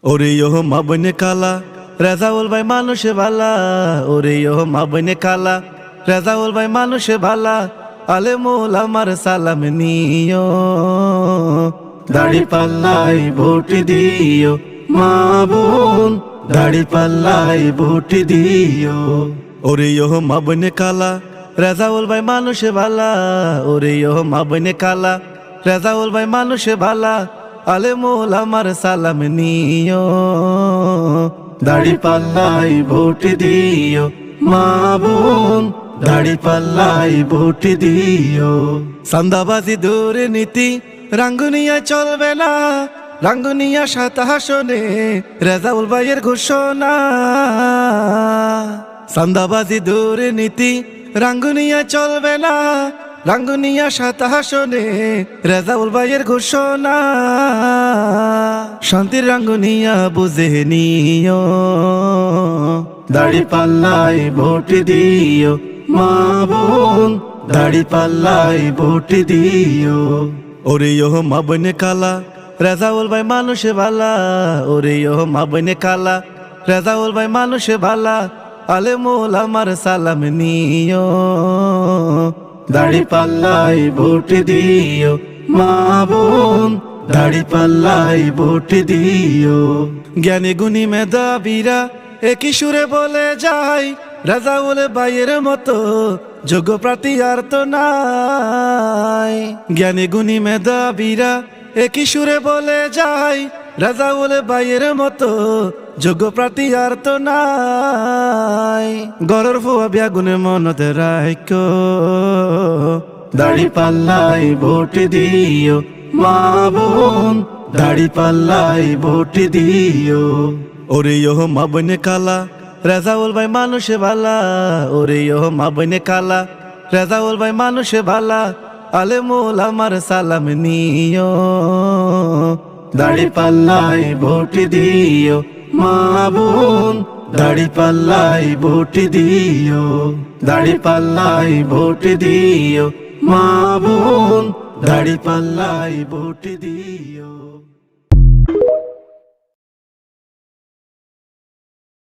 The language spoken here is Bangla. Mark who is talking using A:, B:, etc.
A: ওরে ও মা বনে কালা রাজাউল ভাই মানুষে ভালা, ওরে ও মা বনে কালা রাজাউল ভাই মানুষে ভালা, আলে মোল আমার সালাম নিও, দাড়ি পাল্লাই ভোট দিও মা বোন, দাড়ি পাল্লাই ভোট দিও। ওরে ও মা বনে কালা রাজাউল ভাই মানুষে ভালা, ওরে ও মা বনে কালা রাজাউল ভাই মানুষে ভালা, আলে মোল আমার সালাম নিও, দাড়ি পাল্লাই ভোট দিও মা বোন, দাড়ি পাল্লাই ভোট দিও। সান্দাবাজি দুর্নীতি রাঙ্গুনিয়া চলবে না, রাঙ্গুনিয়া 7 আসনে রাজাউল ভাইয়ের ঘোষণা। সান্দাবাজি দুর্নীতি রাঙ্গুনিয়া চলবে না, রাঙ্গুনিয়া 7 আসনে রাজাউল ভাইয়ের ঘোষণা। শান্তির রাঙ্গুনিয়া বুঝে নিও, দাড়ি পাল্লাই ভোট দিও মা বোন, দাড়ি পাল্লাই ভোট দিও। ওরে ও মা বনে কালা রাজাউল ভাই মানুষে ভালা, ওরে ও মা বনে কালা রাজাউল ভাই মানুষে ভালা, আলে মোল আমার সালাম নিও, দাড়ি পাল্লাই ভোট দিও মা বোন, দাড়ি পাল্লাই ভোট দিও। জ্ঞানী গুণী মেধাবীরা একই সুরে বলে যায়, রাজাউল ভাইয়ের মতো যোগ্য প্রার্থী আর তো নাই। জ্ঞানী গুণী মেধাবীরা একই সুরে বলে যায়, রাজাউল ভাইয়ের মতো যোগ্য প্রার্থী আর তো নাই। গরর ফুয়া বিয়াগুনে মনত রাখো, দাড়ি পাল্লাই ভোট দিও মা বোন, দাড়ি পাল্লাই ভোট দিও। ওরে ও মা বনে কালা রাজাউল ভাই মানুষে ভালা, ওরে ও মা বনে কালা রাজাউল ভাই মানুষে ভালা, আলে মোল আমার সালাম নিও, দাড়ি পাল্লাই ভোট দিও মা বোন, দাড়ি পাল্লাই ভোট দিও, দাড়ি পাল্লাই ভোট দিও মা বোন, দাড়ি পাল্লাই ভোট দিও।